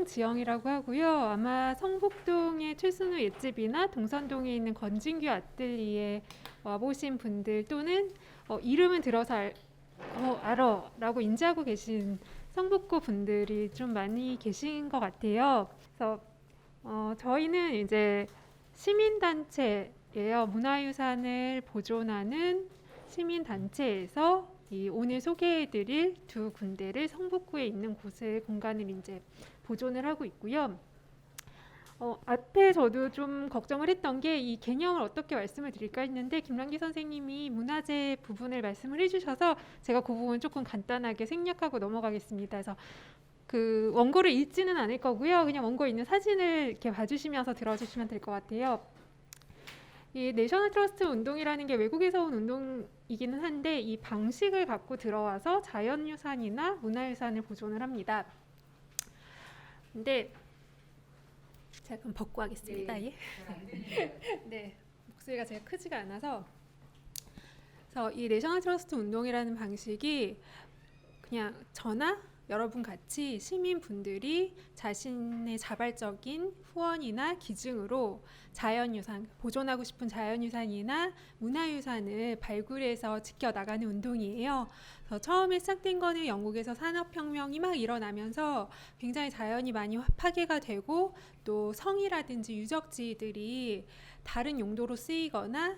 지영이라고 하고요. 아마 성북동의 최순우 옛집이나 동선동에 있는 건진규 아뜰리에 와보신 분들 또는 이름은 들어서 알아 라고 인지하고 계신 성북구 분들이 좀 많이 계신 것 같아요. 그래서 저희는 이제 시민단체예요. 문화유산을 보존하는 시민단체에서 이 오늘 소개해드릴 두 군데를 성북구에 있는 곳을 공간을 이제 보존을 하고 있고요. 앞에 저도 좀 걱정을 했던 게 이 개념을 어떻게 말씀을 드릴까 했는데 김남기 선생님이 문화재 부분을 말씀을 해주셔서 제가 그 부분 조금 간단하게 생략하고 넘어가겠습니다. 그래서 그 원고를 읽지는 않을 거고요. 그냥 원고에 있는 사진을 이렇게 봐주시면서 들어주시면 될 것 같아요. 이 내셔널 트러스트 운동이라는 게 외국에서 온 운동이기는 한데 이 방식을 갖고 들어와서 자연유산이나 문화유산을 보존을 합니다. 근데 제가 그럼 벗고 하겠습니다. 네. 예. 네, 목소리가 제가 크지가 않아서. 그래서 이 내셔널 트러스트 운동이라는 방식이 그냥 저나 여러분 같이 시민분들이 자신의 자발적인 후원이나 기증으로 자연유산, 보존하고 싶은 자연유산이나 문화유산을 발굴해서 지켜나가는 운동이에요. 그래서 처음에 시작된 거는 영국에서 산업혁명이 막 일어나면서 굉장히 자연이 많이 파괴가 되고 또 성이라든지 유적지들이 다른 용도로 쓰이거나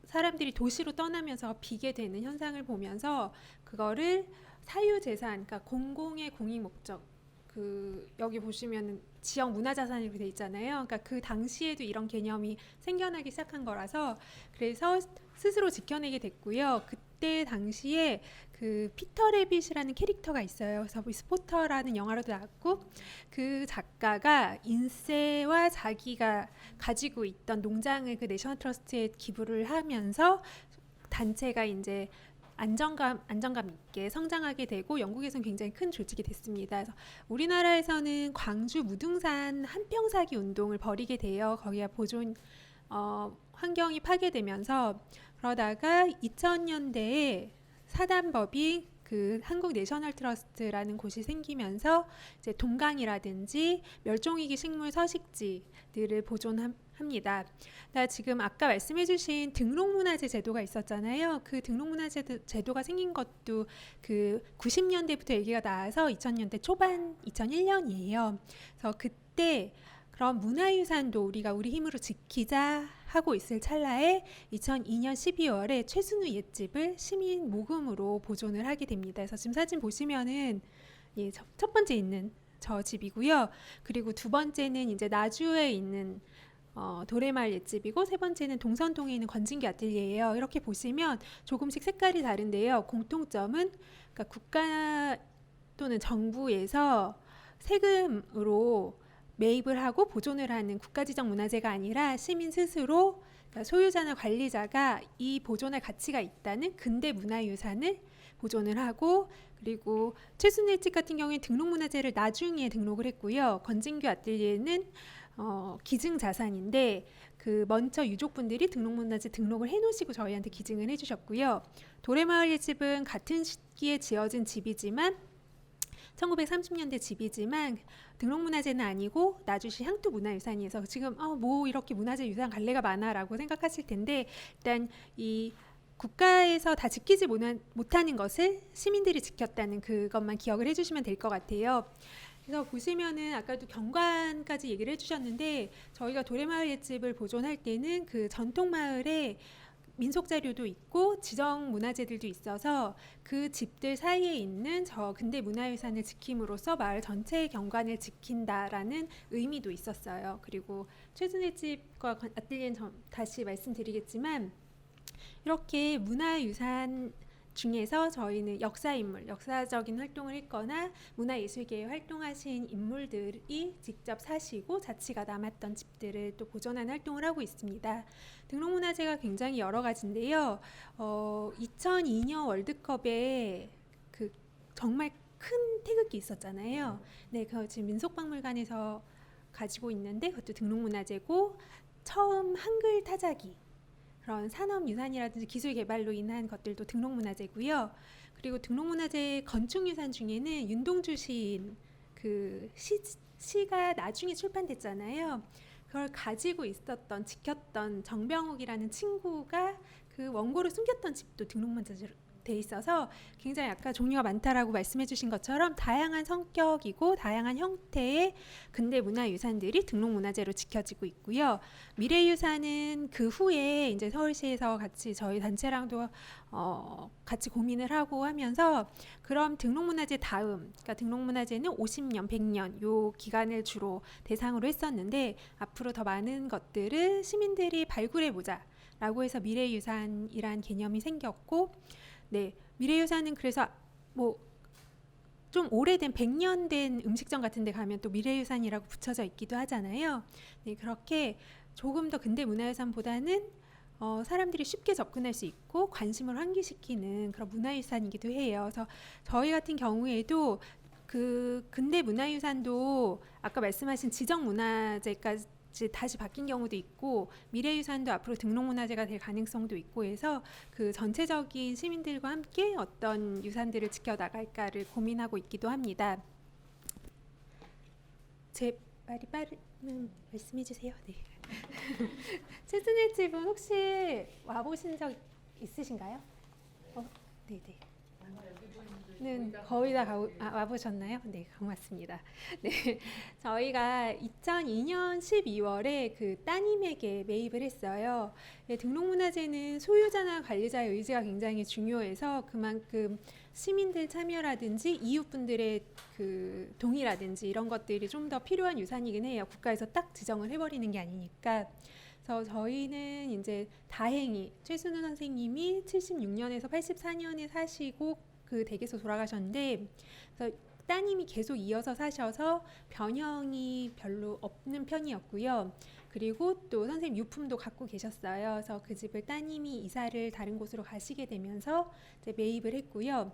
사람들이 도시로 떠나면서 비게 되는 현상을 보면서 그거를 사유재산, 그러니까 공공의 공익 목적, 그 여기 보시면 지역 문화자산이라고 돼 있잖아요. 그러니까 그 당시에도 이런 개념이 생겨나기 시작한 거라서 그래서 스스로 지켜내게 됐고요. 그때 당시에 그 피터 레빗이라는 캐릭터가 있어요. 그래서 스포터라는 영화로도 나왔고 그 작가가 인세와 자기가 가지고 있던 농장을 그 내셔널 트러스트에 기부를 하면서 단체가 이제 안정감 있게 성장하게 되고 영국에서는 굉장히 큰 조직이 됐습니다. 그래서 우리나라에서는 광주 무등산 한평사기 운동을 벌이게 돼요. 거기가 보존 환경이 파괴되면서 그러다가 2000년대에 사단법이 그 한국 내셔널 트러스트라는 곳이 생기면서 이제 동강이라든지 멸종위기 식물 서식지들을 보존합니다. 지금 아까 말씀해주신 등록문화재 제도가 있었잖아요. 그 등록문화재 제도가 생긴 것도 그 90년대부터 얘기가 나와서 2000년대 초반 2001년이에요. 그래서 그때 그런 문화유산도 우리가 우리 힘으로 지키자 하고 있을 찰나에 2002년 12월에 최순우 옛집을 시민 모금으로 보존을 하게 됩니다. 그래서 지금 사진 보시면은 예, 첫 번째 있는 저 집이고요. 그리고 두 번째는 이제 나주에 있는 도래마을 옛집이고 세 번째는 동선동에 있는 건진기 아뜰리에예요. 이렇게 보시면 조금씩 색깔이 다른데요. 공통점은 그러니까 국가 또는 정부에서 세금으로 매입을 하고 보존을 하는 국가지정 문화재가 아니라 시민 스스로 그러니까 소유자나 관리자가 이 보존할 가치가 있다는 근대 문화유산을 보존을 하고 그리고 최순우 옛집 같은 경우에 등록문화재를 나중에 등록을 했고요. 건진규 아뜰리에는 기증자산인데 그 먼저 유족분들이 등록문화재 등록을 해놓으시고 저희한테 기증을 해주셨고요. 도래마을 옛집은 같은 시기에 지어진 집이지만 1930년대 집이지만 등록문화재는 아니고 나주시 향토문화유산이어서 지금 뭐 이렇게 문화재 유산 갈래가 많아라고 생각하실 텐데 일단 이 국가에서 다 지키지 못하는 것을 시민들이 지켰다는 그것만 기억을 해주시면 될 것 같아요. 그래서 보시면은 아까도 경관까지 얘기를 해주셨는데 저희가 도래마을 옛집을 보존할 때는 그 전통마을에 민속 자료도 있고 지정 문화재들도 있어서 그 집들 사이에 있는 저 근대 문화유산을 지킴으로써 마을 전체의 경관을 지킨다라는 의미도 있었어요. 그리고 최순의 집과 아뜰리에는 다시 말씀드리겠지만 이렇게 문화유산 중에서 저희는 역사인물, 역사적인 활동을 했거나 문화예술계에 활동하신 인물들이 직접 사시고 자취가 남았던 집들을 또 보존하는 활동을 하고 있습니다. 등록문화재가 굉장히 여러 가지인데요. 2002년 월드컵에 그 정말 큰 태극기 있었잖아요. 네, 그거 지금 민속박물관에서 가지고 있는데 그것도 등록문화재고 처음 한글 타자기 그런 산업유산이라든지 기술 개발로 인한 것들도 등록문화재고요. 그리고 등록문화재 건축유산 중에는 윤동주 시인 그 시가 나중에 출판됐잖아요. 그걸 가지고 있었던, 지켰던 정병욱이라는 친구가 그 원고를 숨겼던 집도 등록문화재로 돼 있어서 굉장히 아까 종류가 많다라고 말씀해 주신 것처럼 다양한 성격이고 다양한 형태의 근대 문화유산들이 등록문화재로 지켜지고 있고요. 미래유산은 그 후에 이제 서울시에서 같이 저희 단체랑도 같이 고민을 하고 하면서 그럼 등록문화재 다음, 그러니까 등록문화재는 50년, 100년 요 기간을 주로 대상으로 했었는데 앞으로 더 많은 것들을 시민들이 발굴해 보자라고 해서 미래유산이란 개념이 생겼고, 네, 미래유산은 그래서 뭐 좀 오래된 100년 된 음식점 같은 데 가면 또 미래유산이라고 붙여져 있기도 하잖아요. 네, 그렇게 조금 더 근대 문화유산보다는 사람들이 쉽게 접근할 수 있고 관심을 환기시키는 그런 문화유산이기도 해요. 그래서 저희 같은 경우에도 그 근대 문화유산도 아까 말씀하신 지정문화재까지 다시 바뀐 경우도 있고 미래유산도 앞으로 등록문화재가 될 가능성도 있고 해서 그 전체적인 시민들과 함께 어떤 유산들을 지켜나갈까를 고민하고 있기도 합니다. 제 말이 빠르면 말씀해 주세요. 네. 최순일 집은 혹시 와보신 적 있으신가요? 네네. 는 거의 다 와보셨나요? 네, 고맙습니다. 네, 저희가 2002년 12월에 그 따님에게 매입을 했어요. 네, 등록문화재는 소유자나 관리자의 의지가 굉장히 중요해서 그만큼 시민들 참여라든지 이웃분들의 그 동의라든지 이런 것들이 좀 더 필요한 유산이긴 해요. 국가에서 딱 지정을 해버리는 게 아니니까. 그래서 저희는 이제 다행히 최순우 선생님이 76년에서 84년에 사시고 그 댁에서 돌아가셨는데, 그래서 따님이 계속 이어서 사셔서 변형이 별로 없는 편이었고요. 그리고 또 선생님 유품도 갖고 계셨어요. 그래서 그 집을 따님이 이사를 다른 곳으로 가시게 되면서 이제 매입을 했고요.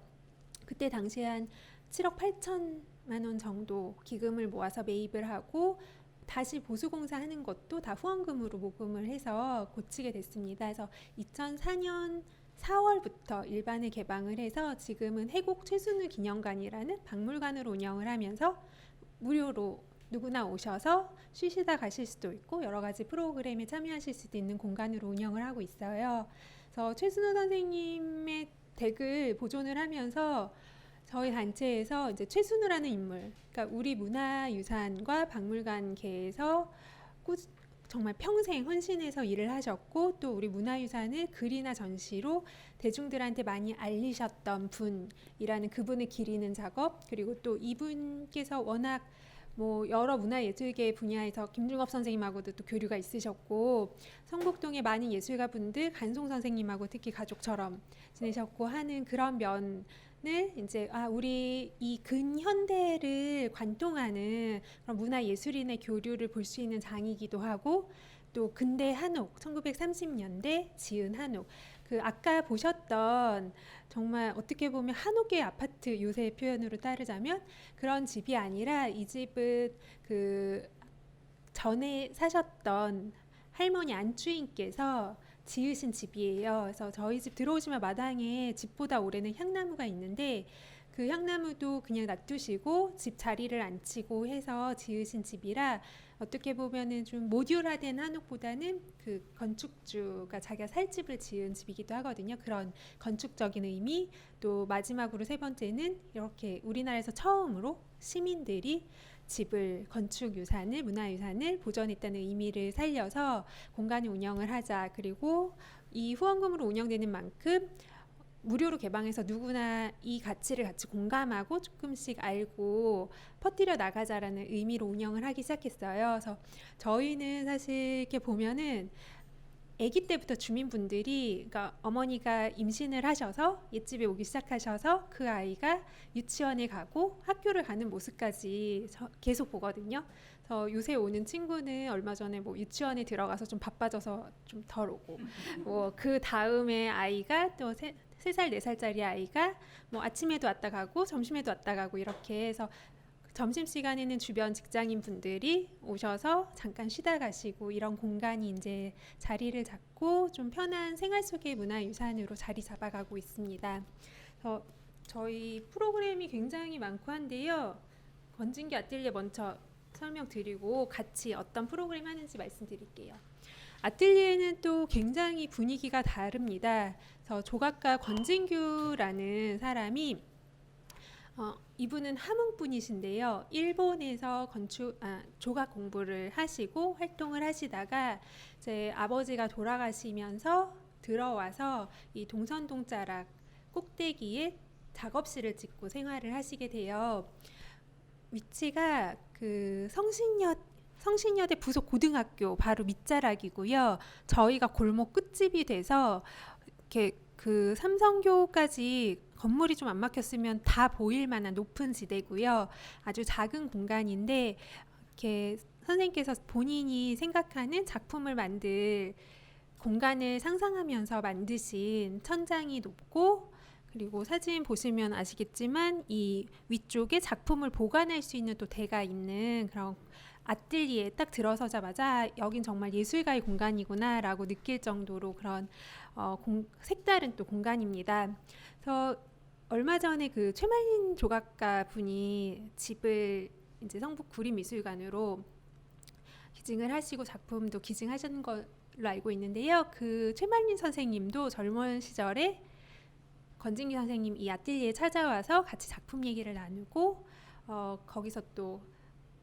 그때 당시에 한 7억 8천만 원 정도 기금을 모아서 매입을 하고 다시 보수공사 하는 것도 다 후원금으로 모금을 해서 고치게 됐습니다. 그래서 2004년 4월부터 일반에 개방을 해서 지금은 해곡 최순우 기념관이라는 박물관으로 운영을 하면서 무료로 누구나 오셔서 쉬시다 가실 수도 있고 여러 가지 프로그램에 참여하실 수도 있는 공간으로 운영을 하고 있어요. 그래서 최순우 선생님의 댁을 보존을 하면서 저희 단체에서 이제 최순우라는 인물, 그러니까 우리 문화유산과 박물관계에서 정말 평생 헌신해서 일을 하셨고 또 우리 문화유산을 글이나 전시로 대중들한테 많이 알리셨던 분이라는 그분을 기리는 작업, 그리고 또 이분께서 워낙 뭐 여러 문화예술계 분야에서 김중업 선생님하고도 또 교류가 있으셨고 성북동의 많은 예술가 분들 간송 선생님하고 특히 가족처럼 지내셨고 하는 그런 면을 이제 우리 이 근현대를 관통하는 그런 문화예술인의 교류를 볼 수 있는 장이기도 하고 또 근대 한옥 1930년대 지은 한옥 그 아까 보셨던 정말 어떻게 보면 한옥의 아파트 요새 표현으로 따르자면 그런 집이 아니라 이 집은 그 전에 사셨던 할머니 안주인께서 지으신 집이에요. 그래서 저희 집 들어오시면 마당에 집보다 올해는 향나무가 있는데 그 향나무도 그냥 놔두시고 집 자리를 안 치고 해서 지으신 집이라 어떻게 보면은 좀 모듈화된 한옥보다는 그 건축주가 자기가 살 집을 지은 집이기도 하거든요. 그런 건축적인 의미, 또 마지막으로 세 번째는 이렇게 우리나라에서 처음으로 시민들이 집을 건축유산을 문화유산을 보존했다는 의미를 살려서 공간을 운영을 하자. 그리고 이 후원금으로 운영되는 만큼 무료로 개방해서 누구나 이 가치를 같이 공감하고 조금씩 알고 퍼뜨려 나가자라는 의미로 운영을 하기 시작했어요. 그래서 저희는 사실 이렇게 보면은 아기 때부터 주민분들이 그러니까 어머니가 임신을 하셔서 옛집에 오기 시작하셔서 그 아이가 유치원에 가고 학교를 가는 모습까지 계속 보거든요. 그래서 요새 오는 친구는 얼마 전에 뭐 유치원에 들어가서 좀 바빠져서 좀 덜 오고 뭐 그 다음에 아이가 또 3살, 4살짜리 아이가 뭐 아침에도 왔다 가고 점심에도 왔다 가고 이렇게 해서 점심시간에는 주변 직장인 분들이 오셔서 잠깐 쉬다 가시고 이런 공간이 이제 자리를 잡고 좀 편한 생활 속의 문화유산으로 자리 잡아가고 있습니다. 저희 프로그램이 굉장히 많고 한데요. 건진기 아뜰리에 먼저 설명드리고 같이 어떤 프로그램 하는지 말씀드릴게요. 아틀리에는 또 굉장히 분위기가 다릅니다. 그래서 조각가 권진규라는 사람이 이분은 함흥 분이신데요. 일본에서 조각 공부를 하시고 활동을 하시다가 제 아버지가 돌아가시면서 들어와서 이 동선동자락 꼭대기에 작업실을 짓고 생활을 하시게 돼요. 위치가 그 성신여대 부속 고등학교 바로 밑자락이고요. 저희가 골목 끝집이 돼서 이렇게 그 삼성교까지 건물이 좀 안 막혔으면 다 보일 만한 높은 지대고요. 아주 작은 공간인데 이렇게 선생님께서 본인이 생각하는 작품을 만들 공간을 상상하면서 만드신 천장이 높고, 그리고 사진 보시면 아시겠지만 이 위쪽에 작품을 보관할 수 있는 또 대가 있는 그런 아틀리에 딱 들어서자마자 여긴 정말 예술가의 공간이구나 라고 느낄 정도로 그런 색다른 또 공간입니다. 그래서 얼마 전에 그 최말린 조각가 분이 집을 이제 성북 구립미술관으로 기증을 하시고 작품도 기증하신 걸로 알고 있는데요. 그 최말린 선생님도 젊은 시절에 권진규 선생님 이 아틀리에 찾아와서 같이 작품 얘기를 나누고 거기서 또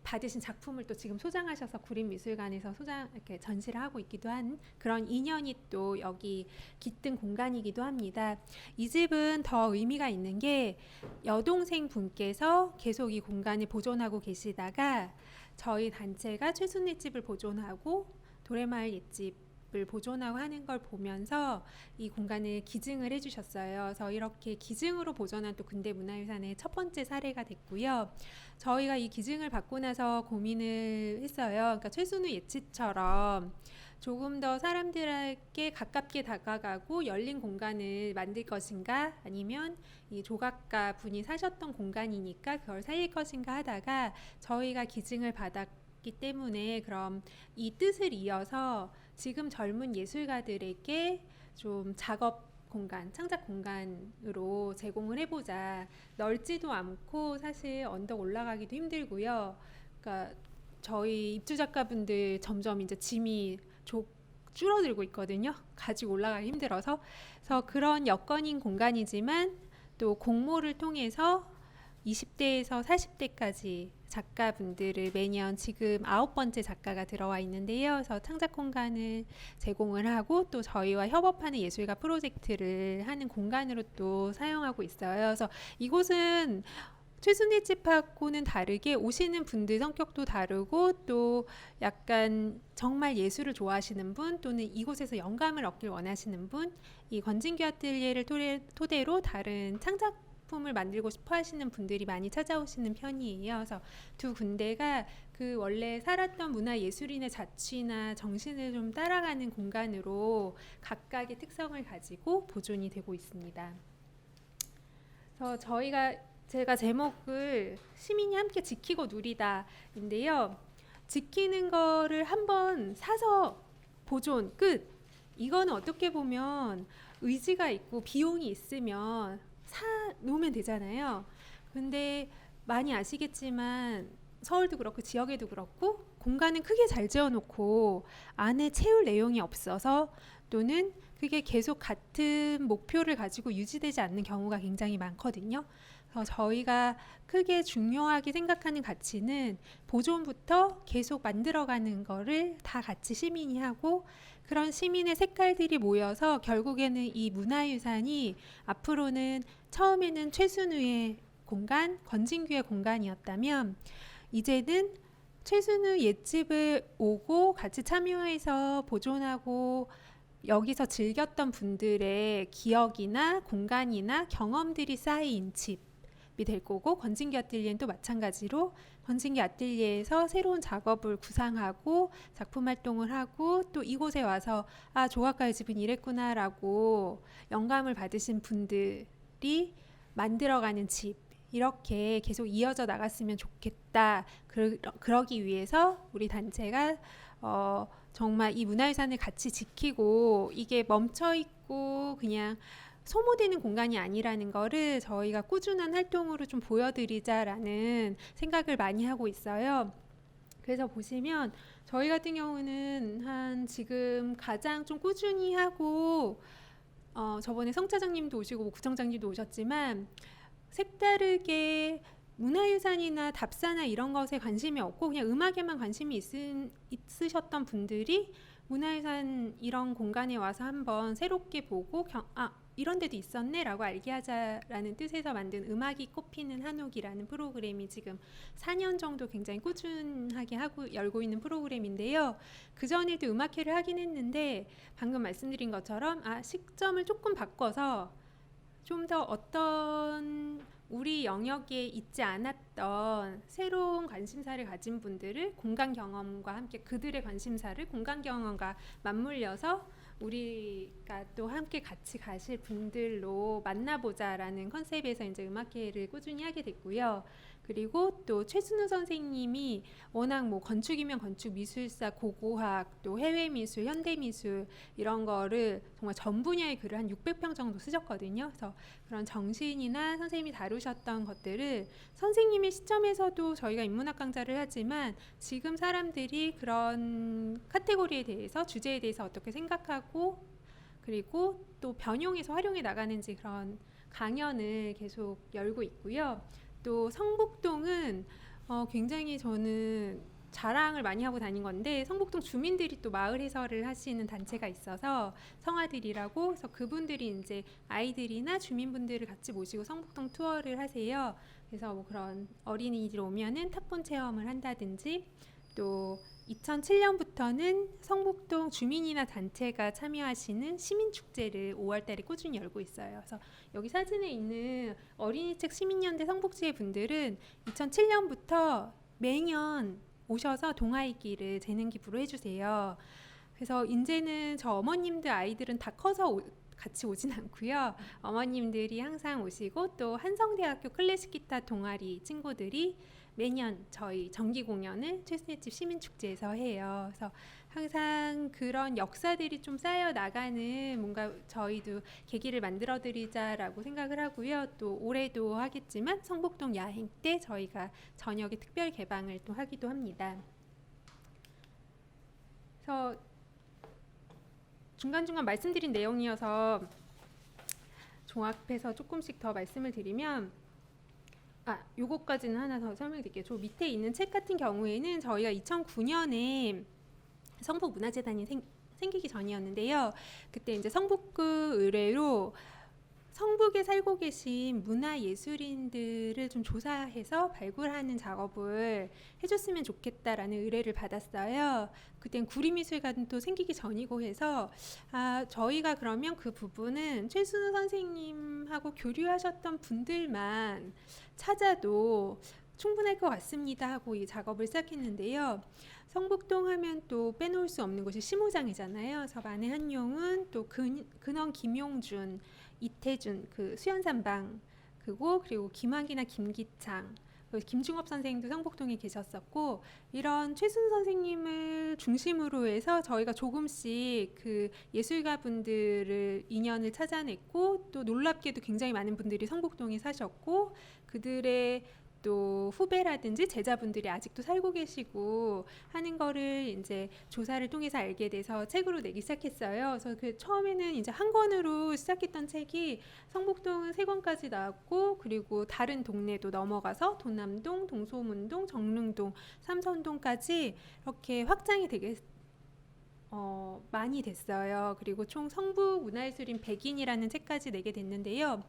받으신 작품을 또 지금 소장하셔서 구립미술관에서 이렇게 전시를 하고 있기도 한 그런 인연이 또 여기 깃든 공간이기도 합니다. 이 집은 더 의미가 있는 게 여동생 분께서 계속 이 공간을 보존하고 계시다가 저희 단체가 최순애 집을 보존하고 도래마을 옛집을 보존하고 하는 걸 보면서 이 공간을 기증을 해주셨어요. 그래서 이렇게 기증으로 보존한 또 근대문화유산의 첫 번째 사례가 됐고요. 저희가 이 기증을 받고 나서 고민을 했어요. 그러니까 최순우 예치처럼 조금 더 사람들에게 가깝게 다가가고 열린 공간을 만들 것인가, 아니면 이 조각가 분이 사셨던 공간이니까 그걸 살릴 것인가 하다가 저희가 기증을 받았기 때문에 그럼 이 뜻을 이어서 지금 젊은 예술가들에게 좀 작업 공간, 창작 공간으로 제공을 해보자. 넓지도 않고 사실 언덕 올라가기도 힘들고요. 그러니까 저희 입주 작가분들 점점 이제 짐이 줄어들고 있거든요. 가지고 올라가기 힘들어서. 그래서 그런 여건인 공간이지만 또 공모를 통해서 20대에서 40대까지 작가분들을 매년 지금 9번째 작가가 들어와 있는데요. 그래서 창작 공간을 제공을 하고 또 저희와 협업하는 예술가 프로젝트를 하는 공간으로 또 사용하고 있어요. 그래서 이곳은 최순애 집하고는 다르게 오시는 분들 성격도 다르고 또 약간 정말 예술을 좋아하시는 분 또는 이곳에서 영감을 얻길 원하시는 분, 이 권진규 아틀리에를 토대로 다른 창작품을 만들고 싶어 하시는 분들이 많이 찾아오시는 편이에요. 그래서 두 군데가 그 원래 살았던 문화예술인의 자취나 정신을 좀 따라가는 공간으로 각각의 특성을 가지고 보존이 되고 있습니다. 그래서 제가 제목을 시민이 함께 지키고 누리다인데요. 지키는 거를 한번 사서 보존 끝. 이거는 어떻게 보면 의지가 있고 비용이 있으면 사 놓으면 되잖아요. 근데 많이 아시겠지만 서울도 그렇고 지역에도 그렇고 공간은 크게 잘 지어놓고 안에 채울 내용이 없어서 또는 그게 계속 같은 목표를 가지고 유지되지 않는 경우가 굉장히 많거든요. 그래서 저희가 크게 중요하게 생각하는 가치는 보존부터 계속 만들어가는 거를 다 같이 시민이 하고, 그런 시민의 색깔들이 모여서 결국에는 이 문화유산이 앞으로는 처음에는 최순우의 공간, 권진규의 공간이었다면 이제는 최순우 옛집을 오고 같이 참여해서 보존하고 여기서 즐겼던 분들의 기억이나 공간이나 경험들이 쌓인 집이 될 거고, 권진규 아틀리에는 또 마찬가지로 권진규 아틀리에에서 새로운 작업을 구상하고 작품 활동을 하고 또 이곳에 와서 아, 조각가의 집은 이랬구나 라고 영감을 받으신 분들이 만들어가는 집, 이렇게 계속 이어져 나갔으면 좋겠다. 그러기 위해서 우리 단체가 정말 이 문화유산을 같이 지키고 이게 멈춰있고 그냥 소모되는 공간이 아니라는 거를 저희가 꾸준한 활동으로 좀 보여드리자라는 생각을 많이 하고 있어요. 그래서 보시면 저희 같은 경우는 한 지금 가장 좀 꾸준히 하고 저번에 성차장님도 오시고 뭐 구청장님도 오셨지만 색다르게 문화유산이나 답사나 이런 것에 관심이 없고 그냥 음악에만 관심이 있으셨던 분들이 문화유산 이런 공간에 와서 한번 새롭게 보고 이런 데도 있었네 라고 알게 하자라는 뜻에서 만든 음악이 꽃피는 한옥이라는 프로그램이 지금 4년 정도 굉장히 꾸준하게 열고 있는 프로그램인데요. 그전에도 음악회를 하긴 했는데 방금 말씀드린 것처럼 시점을 조금 바꿔서 좀 더 어떤 우리 영역에 있지 않았던 새로운 관심사를 가진 분들을 공간 경험과 함께 그들의 관심사를 공간 경험과 맞물려서 우리가 또 함께 같이 가실 분들로 만나보자라는 컨셉에서 이제 음악회를 꾸준히 하게 됐고요. 그리고 또 최순우 선생님이 워낙 뭐 건축이면 건축, 미술사, 고고학, 또 해외미술, 현대미술 이런 거를 정말 전 분야의 글을 한 600평 정도 쓰셨거든요. 그래서 그런 정신이나 선생님이 다루셨던 것들을 선생님의 시점에서도 저희가 인문학 강좌를 하지만 지금 사람들이 그런 카테고리에 대해서 주제에 대해서 어떻게 생각하고 그리고 또 변용해서 활용해 나가는지 그런 강연을 계속 열고 있고요. 또 성북동은 굉장히 저는 자랑을 많이 하고 다닌 건데 성북동 주민들이 또 마을 해설을 하시는 단체가 있어서 성아들이라고 그래서 그분들이 이제 아이들이나 주민분들을 같이 모시고 성북동 투어를 하세요. 그래서 뭐 그런 어린이들 오면은 탁본 체험을 한다든지 또 2007년부터는 성북동 주민이나 단체가 참여하시는 시민축제를 5월달에 꾸준히 열고 있어요. 그래서 여기 사진에 있는 어린이책 시민연대 성북지회 분들은 2007년부터 매년 오셔서 동아일기를 재능 기부로 해주세요. 그래서 이제는 저 어머님들 아이들은 다 커서 같이 오진 않고요. 어머님들이 항상 오시고 또 한성대학교 클래식 기타 동아리 친구들이 매년 저희 정기 공연을 최순의 집 시민축제에서 해요. 그래서 항상 그런 역사들이 좀 쌓여 나가는 뭔가 저희도 계기를 만들어 드리자라고 생각을 하고요. 또 올해도 하겠지만 성북동 야행 때 저희가 저녁에 특별 개방을 또 하기도 합니다. 그래서 중간중간 말씀드린 내용이어서 종합해서 조금씩 더 말씀을 드리면 요거까지는 하나 더 설명드릴게요. 저 밑에 있는 책 같은 경우에는 저희가 2009년에 성북문화재단이 생기기 전이었는데요. 그때 이제 성북구 의뢰로 성북에 살고 계신 문화예술인들을 좀 조사해서 발굴하는 작업을 해줬으면 좋겠다라는 의뢰를 받았어요. 그땐 구리미술관도 생기기 전이고 해서 저희가 그러면 그 부분은 최순우 선생님하고 교류하셨던 분들만 찾아도 충분할 것 같습니다 하고 이 작업을 시작했는데요. 성북동 하면 또 빼놓을 수 없는 곳이 심호장이잖아요. 그래서 만해 한용운, 또 근원 김용준, 이태준 그 수연산방 그리고 김환기나 김기창 김중업 선생님도 성북동에 계셨었고 이런 최순 선생님을 중심으로 해서 저희가 조금씩 그 예술가 분들을 인연을 찾아냈고 또 놀랍게도 굉장히 많은 분들이 성북동에 사셨고 그들의 또 후배라든지 제자분들이 아직도 살고 계시고 하는 거를 이제 조사를 통해서 알게 돼서 책으로 내기 시작했어요. 그래서 그 처음에는 이제 한 권으로 시작했던 책이 성북동은 3권까지 나왔고 그리고 다른 동네도 넘어가서 도남동, 동소문동, 정릉동, 삼선동까지 이렇게 확장이 되게 많이 됐어요. 그리고 총 성북문화예술인 100인이라는 책까지 내게 됐는데요.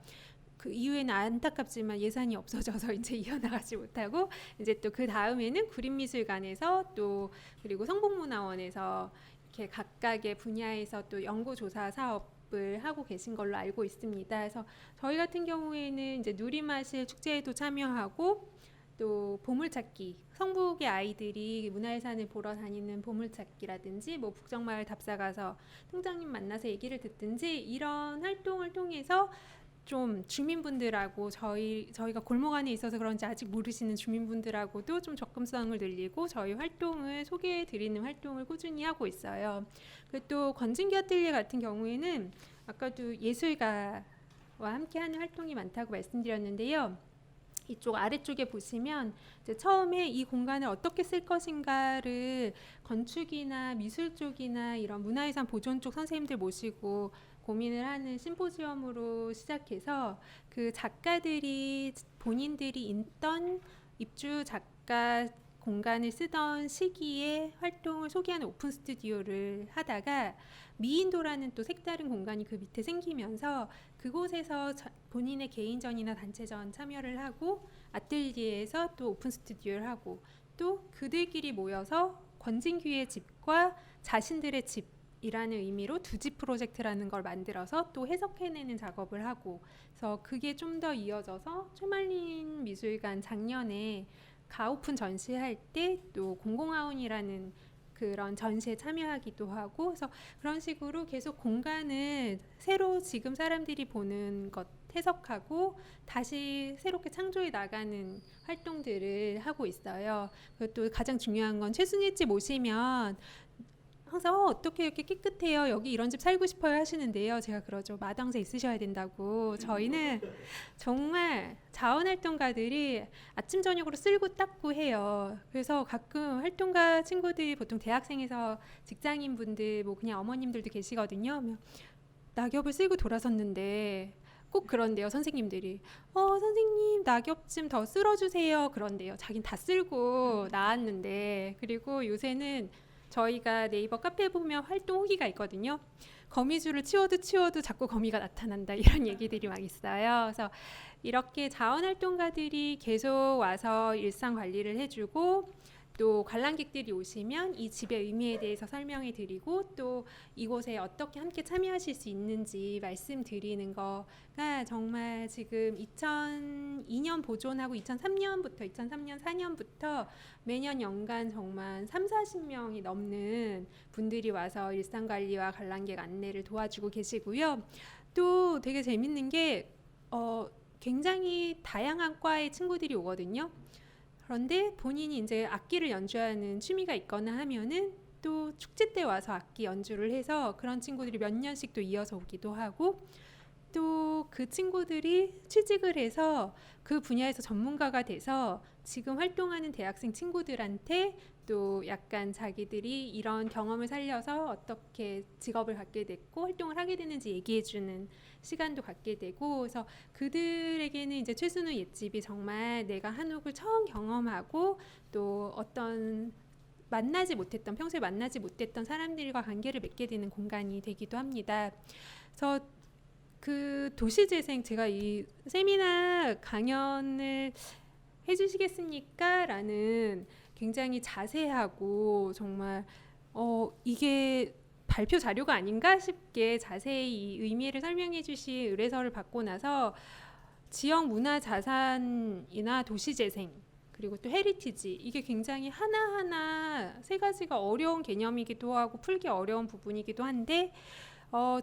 그 이후에는 안타깝지만 예산이 없어져서 이제 이어나가지 못하고 이제 또 그 다음에는 구림미술관에서 또 그리고 성북문화원에서 이렇게 각각의 분야에서 또 연구조사 사업을 하고 계신 걸로 알고 있습니다. 그래서 저희 같은 경우에는 이제 누리마실 축제에도 참여하고 또 보물찾기 성북의 아이들이 문화유산을 보러 다니는 보물찾기라든지 뭐 북정마을 답사 가서 통장님 만나서 얘기를 듣든지 이런 활동을 통해서 좀 주민분들하고 저희가 골목 안에 있어서 그런지 아직 모르시는 주민분들하고도 좀 접근성을 늘리고 저희 활동을 소개해 드리는 활동을 꾸준히 하고 있어요. 그리고 또 건진기 아틀리에 같은 경우에는 아까도 예술가와 함께하는 활동이 많다고 말씀드렸는데요. 이쪽 아래쪽에 보시면 이제 처음에 이 공간을 어떻게 쓸 것인가를 건축이나 미술 쪽이나 이런 문화유산 보존 쪽 선생님들 모시고 고민을 하는 심포지엄으로 시작해서 그 작가들이 본인들이 있던 입주 작가 공간을 쓰던 시기에 활동을 소개하는 오픈 스튜디오를 하다가 미인도라는 또 색다른 공간이 그 밑에 생기면서 그곳에서 본인의 개인전이나 단체전 참여를 하고 아틀리에에서 또 오픈 스튜디오를 하고 또 그들끼리 모여서 권진규의 집과 자신들의 집이라는 의미로 두 집 프로젝트라는 걸 만들어서 또 해석해내는 작업을 하고 그래서 그게 좀 더 이어져서 최말린 미술관 작년에 가오픈 전시할 때 또 공공아운이라는 그런 전시에 참여하기도 하고 그래서 그런 식으로 계속 공간을 새로 지금 사람들이 보는 것 해석하고 다시 새롭게 창조해 나가는 활동들을 하고 있어요. 그리고 또 가장 중요한 건 최순희 집 오시면 항상 어떻게 이렇게 깨끗해요. 여기 이런 집 살고 싶어요 하시는데요. 제가 그러죠. 마당새 있으셔야 된다고. 저희는 정말 자원활동가들이 아침 저녁으로 쓸고 닦고 해요. 그래서 가끔 활동가 친구들이 보통 대학생에서 직장인분들 뭐 그냥 어머님들도 계시거든요. 낙엽을 쓸고 돌아섰는데 꼭 그런데요. 선생님들이 선생님 낙엽 좀 더 쓸어주세요. 그런데요. 자긴 다 쓸고 나왔는데 그리고 요새는 저희가 네이버 카페에 보면 활동 후기가 있거든요. 거미줄을 치워도 자꾸 거미가 나타난다 이런 얘기들이 막 있어요. 그래서 이렇게 자원활동가들이 계속 와서 일상 관리를 해주고 또 관람객들이 오시면 이 집의 의미에 대해서 설명해 드리고 또 이곳에 어떻게 함께 참여하실 수 있는지 말씀드리는 거가 정말 지금 2002년 보존하고 2003년, 4년부터 매년 연간 정말 30-40명이 넘는 분들이 와서 일상관리와 관람객 안내를 도와주고 계시고요. 또 되게 재밌는 게 굉장히 다양한 과의 친구들이 오거든요. 그런데 본인이 이제 악기를 연주하는 취미가 있거나 하면은 또 축제 때 와서 악기 연주를 해서 그런 친구들이 몇 년씩 또 이어서 오기도 하고 또 그 친구들이 취직을 해서 그 분야에서 전문가가 돼서 지금 활동하는 대학생 친구들한테 또 약간 자기들이 이런 경험을 살려서 어떻게 직업을 갖게 됐고 활동을 하게 되는지 얘기해주는 시간도 갖게 되고 그래서 그들에게는 이제 최순우 옛집이 정말 내가 한옥을 처음 경험하고 또 어떤 평소에 만나지 못했던 사람들과 관계를 맺게 되는 공간이 되기도 합니다. 그래서 그 도시재생 제가 이 세미나 강연을 해주시겠습니까? 라는 굉장히 자세하고 정말 이게 발표 자료가 아닌가 싶게 자세히 이 의미를 설명해 주신 의뢰서를 받고 나서 지역 문화 자산이나 도시재생 그리고 또 헤리티지 이게 굉장히 하나하나 세 가지가 어려운 개념이기도 하고 풀기 어려운 부분이기도 한데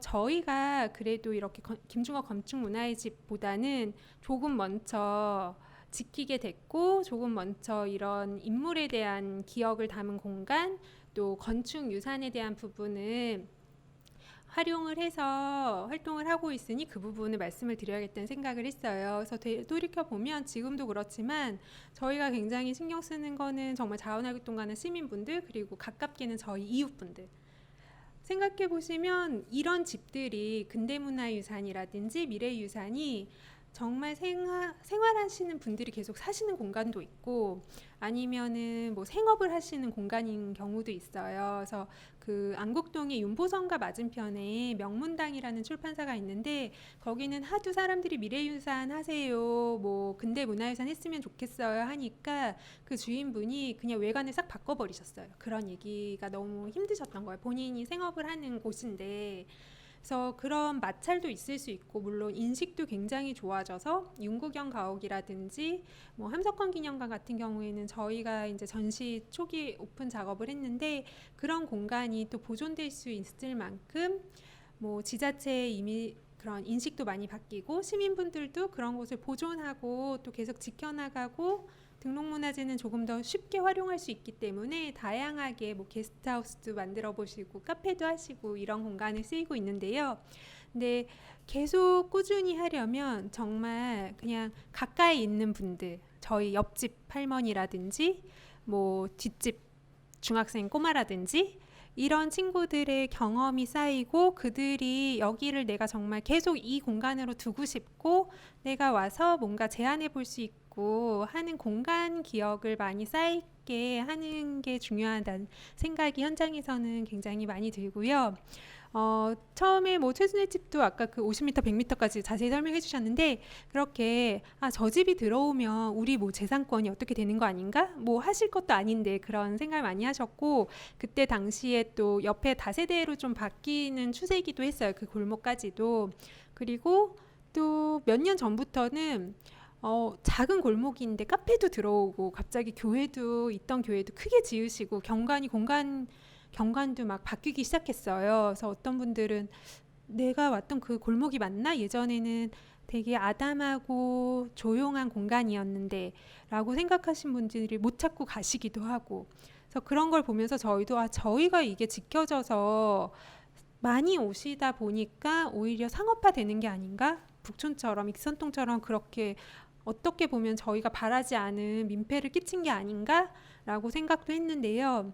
저희가 그래도 이렇게 김중업 건축문화의 집보다는 조금 먼저 지키게 됐고 조금 먼저 이런 인물에 대한 기억을 담은 공간 또 건축 유산에 대한 부분을 활용을 해서 활동을 하고 있으니 그 부분을 말씀을 드려야겠다는 생각을 했어요. 그래서 돌이켜보면 지금도 그렇지만 저희가 굉장히 신경 쓰는 거는 정말 자원활동가는 시민분들 그리고 가깝게는 저희 이웃분들 생각해 보시면 이런 집들이 근대문화유산이라든지 미래유산이 정말 생활하시는 분들이 계속 사시는 공간도 있고 아니면은 뭐 생업을 하시는 공간인 경우도 있어요. 그래서 그 안국동의 윤보성가 맞은편에 명문당이라는 출판사가 있는데 거기는 하도 사람들이 미래유산 하세요, 뭐 근대문화유산 했으면 좋겠어요 하니까 그 주인분이 그냥 외관을 싹 바꿔버리셨어요. 그런 얘기가 너무 힘드셨던 거예요. 본인이 생업을 하는 곳인데. 그래서 그런 마찰도 있을 수 있고 물론 인식도 굉장히 좋아져서 윤구경 가옥이라든지 뭐 함석헌 기념관 같은 경우에는 저희가 이제 전시 초기 오픈 작업을 했는데 그런 공간이 또 보존될 수 있을 만큼 뭐 지자체의 이미 그런 인식도 많이 바뀌고 시민분들도 그런 곳을 보존하고 또 계속 지켜나가고 등록문화재는 조금 더 쉽게 활용할 수 있기 때문에 다양하게 뭐 게스트하우스도 만들어 보시고 카페도 하시고 이런 공간을 쓰이고 있는데요. 근데 계속 꾸준히 하려면 정말 그냥 가까이 있는 분들, 저희 옆집 할머니라든지 뭐 뒷집 중학생 꼬마라든지 이런 친구들의 경험이 쌓이고 그들이 여기를 내가 정말 계속 이 공간으로 두고 싶고 내가 와서 뭔가 제안해 볼 수 있고 하는 공간 기억을 많이 쌓이게 하는 게 중요하다는 생각이 현장에서는 굉장히 많이 들고요. 처음에 뭐 최순애 집도 아까 그 50m, 100m까지 자세히 설명해 주셨는데 그렇게 저 집이 들어오면 우리 뭐 재산권이 어떻게 되는 거 아닌가? 뭐 하실 것도 아닌데 그런 생각을 많이 하셨고 그때 당시에 또 옆에 다세대로 좀 바뀌는 추세이기도 했어요. 그 골목까지도. 그리고 또 몇 년 전부터는 작은 골목인데 카페도 들어오고 갑자기 교회도 있던 교회도 크게 지으시고 경관도 막 바뀌기 시작했어요. 그래서 어떤 분들은 내가 왔던 그 골목이 맞나? 예전에는 되게 아담하고 조용한 공간이었는데 라고 생각하신 분들이 못 찾고 가시기도 하고 그래서 그런 걸 보면서 저희도 저희가 이게 지켜져서 많이 오시다 보니까 오히려 상업화 되는 게 아닌가? 북촌처럼 익선동처럼 그렇게 어떻게 보면 저희가 바라지 않은 민폐를 끼친 게 아닌가? 라고 생각도 했는데요.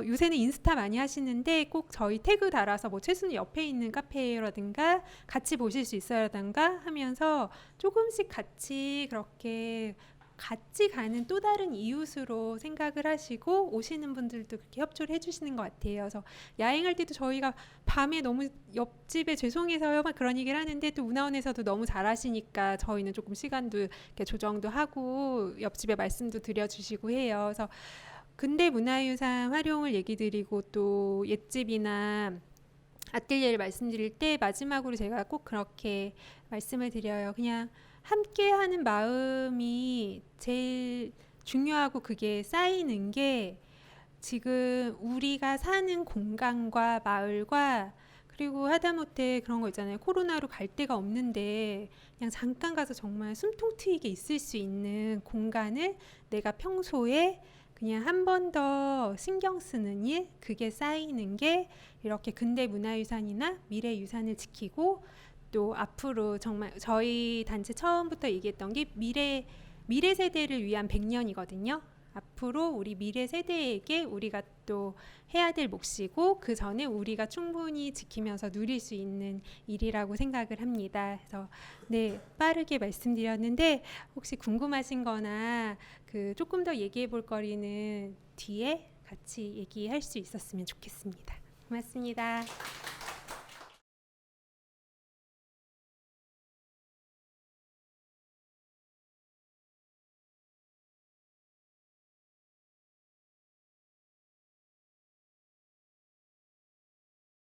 요새는 인스타 많이 하시는데 꼭 저희 태그 달아서 뭐 최순이 옆에 있는 카페라든가 같이 보실 수 있어야든가 하면서 조금씩 같이 그렇게 같이 가는 또 다른 이웃으로 생각을 하시고 오시는 분들도 그렇게 협조를 해주시는 것 같아요. 그래서 야행할 때도 저희가 밤에 너무 옆집에 죄송해서요 막 그런 얘기를 하는데 또 운하원에서도 너무 잘하시니까 저희는 조금 시간도 이렇게 조정도 하고 옆집에 말씀도 드려주시고 해요. 그래서 근대 문화유산 활용을 얘기 드리고 또 옛집이나 아뜰리에를 말씀드릴 때 마지막으로 제가 꼭 그렇게 말씀을 드려요. 그냥 함께 하는 마음이 제일 중요하고 그게 쌓이는 게 지금 우리가 사는 공간과 마을과 그리고 하다못해 그런 거 있잖아요. 코로나로 갈 데가 없는데 그냥 잠깐 가서 정말 숨통 트이게 있을 수 있는 공간을 내가 평소에 그냥 한 번 더 신경 쓰는 일, 그게 쌓이는 게 이렇게 근대 문화유산이나 미래유산을 지키고 또 앞으로 정말 저희 단체 처음부터 얘기했던 게 미래 세대를 위한 100년이거든요. 앞으로 우리 미래 세대에게 우리가 또 해야 될 몫이고 그 전에 우리가 충분히 지키면서 누릴 수 있는 일이라고 생각을 합니다. 그래서 네, 빠르게 말씀드렸는데 혹시 궁금하신 거나 그 조금 더 얘기해 볼 거리는 뒤에 같이 얘기할 수 있었으면 좋겠습니다. 고맙습니다.